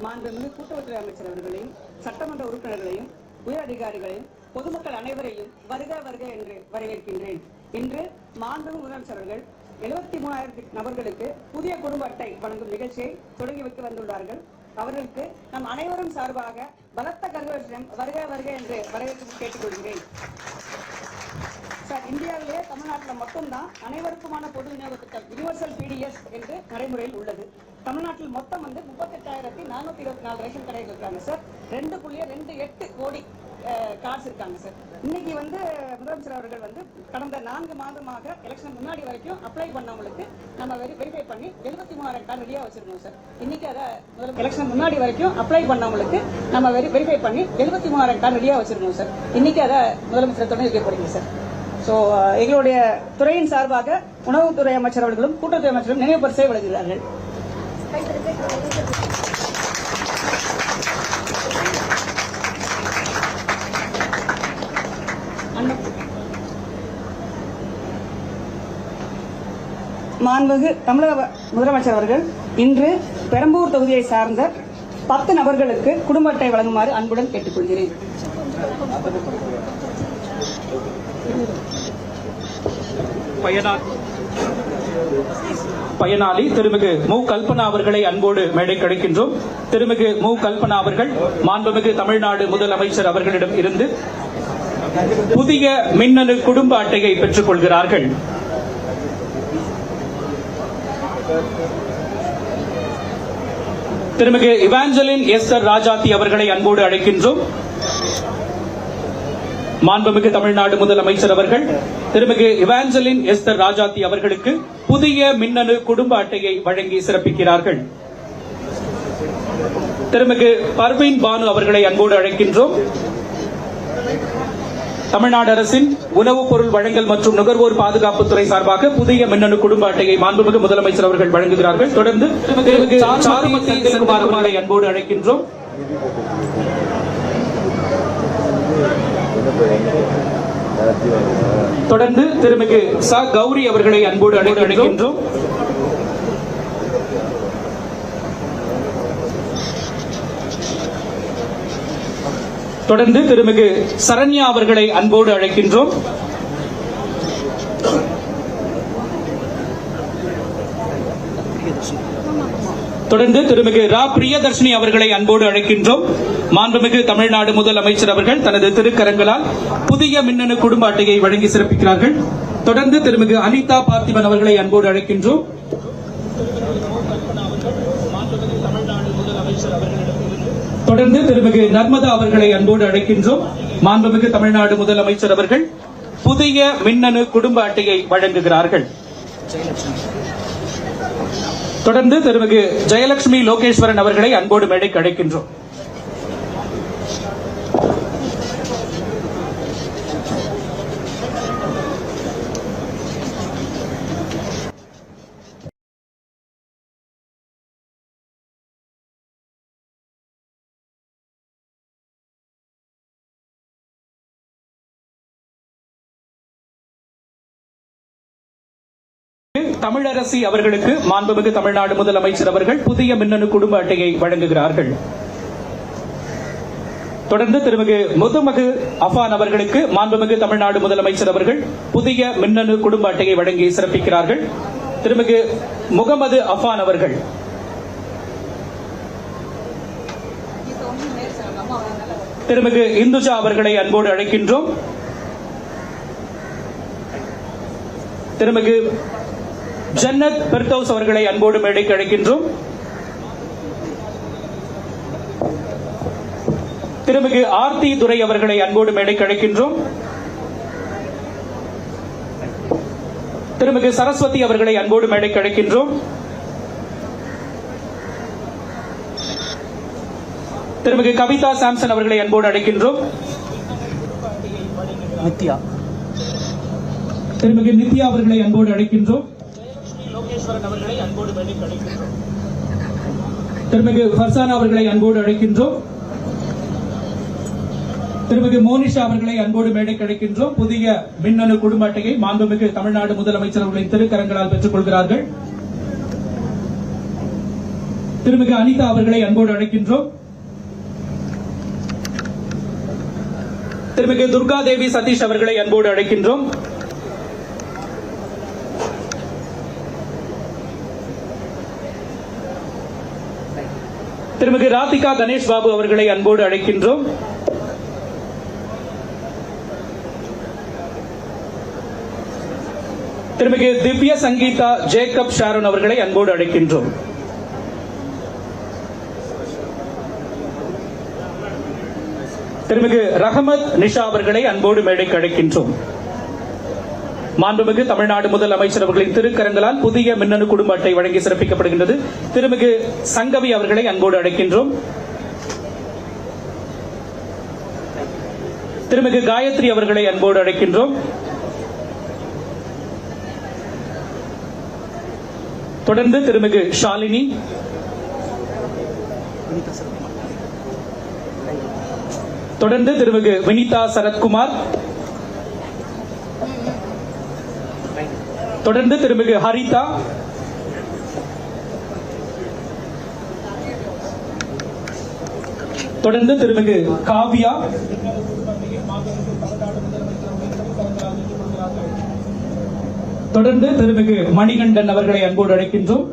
மாண்புமிகு கூட்டுறவுத்துறை அமைச்சர் அவர்களையும் சட்டமன்ற உறுப்பினர்களையும் உயர் அதிகாரிகளையும் பொதுமக்கள் அனைவரையும் வருக வருக என்று வரவேற்கின்றேன். இன்று மாண்புமிகு முதலமைச்சர் அவர்கள் 73,000 நபர்களுக்கு புதிய குடும்ப அட்டை வழங்கும் நிகழ்ச்சியை தொடங்கி வைக்க வந்துள்ளார்கள். அவர்களுக்கு நம் அனைவரும் சார்பாக பலத்த கரகோஷம் வருக வருக என்று வரவேற்று கேட்டுக்கொள்கிறேன். சார், இந்தியாவிலே தமிழ்நாட்டில் மட்டும்தான் அனைவருக்குமான பொது விநியோக திட்டம் யூனிவர்சல் பிடிஎஸ் என்று நடைமுறையில் உள்ளது. தமிழ்நாட்டில் மொத்தம் 38,424 ரேஷன் கடைகள் இருக்காங்க சார். 2.28 கோடி கார்ட்ஸ் இருக்காங்க சார். இன்னைக்கு முதலமைச்சர் அவர்கள் கடந்த 4 மாதமாக எலெக்ஷன் முன்னாடி வரைக்கும் அப்ளை பண்ணவங்களுக்கு நம்ம வெரிஃபை பண்ணி 73,000 கார்டு ரெடியா வச்சிருக்கோம் சார். இன்னைக்கு அதை எலெக்ஷன் முன்னாடி வரைக்கும் அப்ளை பண்ணவங்களுக்கு நம்ம வெரிஃபை பண்ணி 73,000 கார்டு ரெடியா வச்சிருக்கோம் சார். இன்னைக்கு அதை முதலமைச்சர் தொடங்கி வைக்க போறீங்க சார். ஸோ எங்களுடைய துறையின் சார்பாக உணவுத்துறை அமைச்சர் அவர்களும் கூட்டுறவுத்துறை அமைச்சரும் நினைவு பரிசை வழங்குகிறார்கள். மாண்புமிகு தமிழக முதலமைச்சர் அவர்கள் இன்று பெரம்பூர் தொகுதியை சார்ந்த 10 நபர்களுக்கு குடும்ப அட்டை வழங்குமாறு அன்புடன் கேட்டுக்கொள்கிறேன். பயனாளி திருமிகு மு. கல்பனா அவர்களை அன்போடு மேடை கிடைக்கின்றோம். திருமிகு மு. கல்பனா அவர்கள் மாண்புமிகு தமிழ்நாடு முதலமைச்சர் அவர்களிடம் இருந்து புதிய மின்னணு குடும்ப அட்டையை பெற்றுக் கொள்கிறார்கள். திருமிகு இவாஞ்சலின் எஸ்தர் ராஜாத்தி அவர்களை அன்போடு அழைக்கின்றோம். மாண்புமிகு தமிழ்நாடு முதலமைச்சர் அவர்கள் திருமிகு இவாஞ்சலின் எஸ்தர் ராஜாத்தி அவர்களுக்கு புதிய மின்னணு குடும்ப அட்டையை வழங்கி சிறப்பிக்கிறார்கள். திருமிகு பர்வீன் பானு அவர்களை அன்போடு அழைக்கின்றோம். தமிழ்நாடு அரசின் உணவுப் பொருள் வழங்கல் மற்றும் நுகர்வோர் பாதுகாப்புத்துறை சார்பாக புதிய மின்னணு குடும்ப அட்டையை மாண்புமிகு முதலமைச்சர் அவர்கள் வழங்குகிறார்கள். தொடர்ந்து திருமிகு சாருமதி செல்குமார் அவர்களை அன்போடு அழைக்கின்றோம். தொடர்ந்து திருமிகு ச. கௌரி அவர்களை அன்போடு அழைக்கின்றோம். தொடர்ந்து திருமிகு சரண்யா அவர்களை அன்போடு அழைக்கின்றோம். தொடர்ந்து திருமிகு ரா. பிரியதர்ஷினி அவர்களை அன்போடு அழைக்கின்றோம். மாண்புமிகு தமிழ்நாடு முதலமைச்சர் அவர்கள் தனது திருக்கரங்களால் புதிய மின்னணு குடும்ப அட்டையை வழங்கி சிறப்பிக்கிறார்கள். தொடர்ந்து திருமிகு அனிதா பார்த்திபன் அவர்களை அன்போடு அழைக்கின்றோம். தொடர்ந்து திருமிகு நர்மதா அவர்களை அன்போடு அழைக்கின்றோம். மாண்புமிகு தமிழ்நாடு முதலமைச்சர் அவர்கள் புதிய மின்னணு குடும்ப அட்டையை வழங்குகிறார்கள். தொடர்ந்து திருமிகு ஜெயலட்சுமி லோகேஸ்வரன் அவர்களை அன்போடு மேடைக்கு அழைக்கின்றோம். தமிழரசி அவர்களுக்கு மாண்புமிகு தமிழ்நாடு முதலமைச்சர் அவர்கள் புதிய மின்னணு குடும்ப அட்டையை வழங்குகிறார்கள். தொடர்ந்து திருமிகு முதுமகு அஃபான் அவர்களுக்கு மாண்புமிகு தமிழ்நாடு முதலமைச்சர் அவர்கள் புதிய மின்னணு குடும்ப அட்டையை வழங்கி சிறப்பிக்கிறார்கள். திருமிகு முகமது அஃபான் அவர்கள். திருமிகு இந்துஜா அவர்களை அன்போடு அழைக்கின்றோம். திருமிகு ஜன்னத் பெர்தௌஸ் அவர்களை அன்போடு மேடைக்கு அழைக்கின்றோம். திருமிகு ஆர்த்தி துரை அவர்களை அன்போடு மேடைக்கு அழைக்கின்றோம். திருமிகு சரஸ்வதி அவர்களை அன்போடு மேடைக்கு அழைக்கின்றோம். திருமிகு கவிதா சாம்சன் அவர்களை அன்போடு அழைக்கின்றோம். திருமிகு நித்யா அவர்களை அன்போடு அழைக்கின்றோம். திருமிகு ஃபர்சானா அவர்களை அன்போடு அழைக்கின்றோம். திருமிகு மோனிஷா அவர்களை அன்போடு மேடைக்கு அழைக்கின்றோம். புதிய மின்னணு குடும்ப அட்டையை மாண்புமிகு தமிழ்நாடு முதலமைச்சர் அவர்களின் திருக்கரங்களால் பெற்றுக் கொள்கிறார்கள். திருமிகு அனிதா அவர்களை அன்போடு அழைக்கின்றோம். திருமிகு துர்கா தேவி சதீஷ் அவர்களை அன்போடு அழைக்கின்றோம். திருமிகு ராதிகா கணேஷ் பாபு அவர்களை அன்போடு அழைக்கின்றோம். திருமிகு திவ்ய சங்கீதா ஜேக்கப் ஷாரோன் அவர்களை அன்போடு அழைக்கின்றோம். திருமிகு ரஹமத் நிஷா அவர்களை அன்போடு மேடைக்கு அழைக்கின்றோம். மாண்புமிகு தமிழ்நாடு முதல் அமைச்சர் அவர்களின் திருக்கரங்களால் புதிய மின்னணு குடும்ப அட்டை வழங்கி சிறப்பிக்கப்படுகின்றது. திருமிகு சங்கவி அவர்களை அன்போடு அழைக்கின்றோம். திருமிகு காயத்ரி அவர்களை அன்போடு அழைக்கின்றோம். தொடர்ந்து திருமிகு ஷாலினி, தொடர்ந்து திருமிகு வினிதா சரத்குமார், தொடர்ந்து திருமிகு ஹரிதா, தொடர்ந்து திருமிகு காவ்யா, தொடர்ந்து திருமிகு மணிகண்டன் அவர்களை அன்போடு அழைக்கின்றோம்.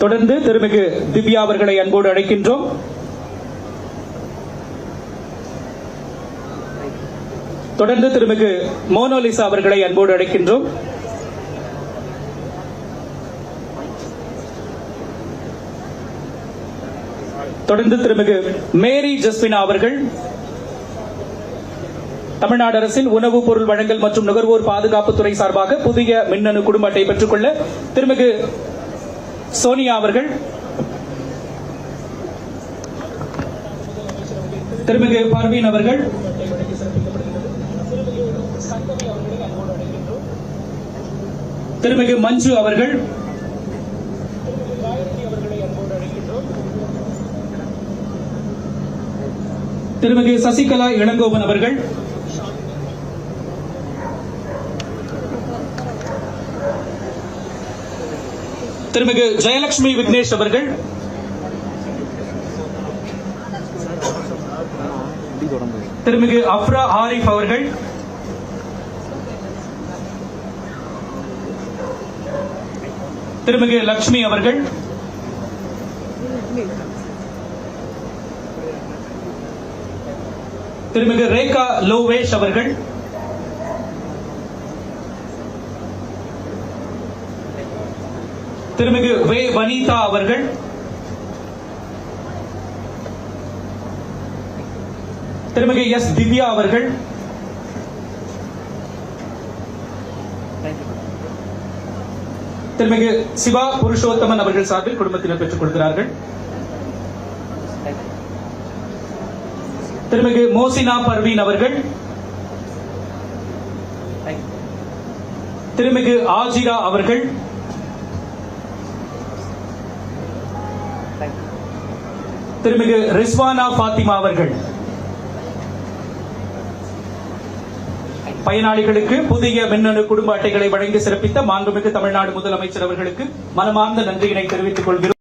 தொடர்ந்து திருமிகு திவ்யா அவர்களை அன்போடு அழைக்கின்றோம். தொடர்ந்து திருமிகு மோனோலிசா அவர்களை அன்போடு அழைக்கின்றோம். தொடர்ந்து திருமிகு மேரி ஜஸ்பினா அவர்கள் தமிழ்நாடு அரசின் உணவுப் பொருள் வழங்கல் மற்றும் நுகர்வோர் பாதுகாப்புத்துறை சார்பாக புதிய மின்னணு குடும்ப அட்டை பெற்றுக்கொள்ள திருமிகு சோனியா அவர்கள், திருமிகு பர்வீன் அவர்கள், திருமிகு மஞ்சு அவர்கள், திருமிகு சசிகலா இளங்கோவன் அவர்கள், திருமிகு ஜெயலட்சுமி விக்னேஷ் அவர்கள், திருமிகு அப்ரா ஆரிஃப் அவர்கள், திருமிகு லட்சுமி அவர்கள், திருமிகு ரேகா லோவேஷ் அவர்கள், திருமிகு வே வனிதா அவர்கள், திருமிகு எஸ் திவ்யா அவர்கள், திருமிகு சிவா புருஷோத்தமன் அவர்கள் சார்பில் குடும்பத்தினர் பெற்றுக் கொடுக்கிறார்கள். திருமிகு மோசினா பர்வீன் அவர்கள், திருமிகு ஆஜிரா அவர்கள், திருமிகு ரிஸ்வானா பாத்திமா அவர்கள். பயனாளிகளுக்கு புதிய மின்னணு குடும்ப அட்டைகளை வழங்கி சிறப்பித்த மாண்புமிகு தமிழ்நாடு முதலமைச்சர் அவர்களுக்கு மனமார்ந்த நன்றியினை தெரிவித்துக் கொள்கிறோம்.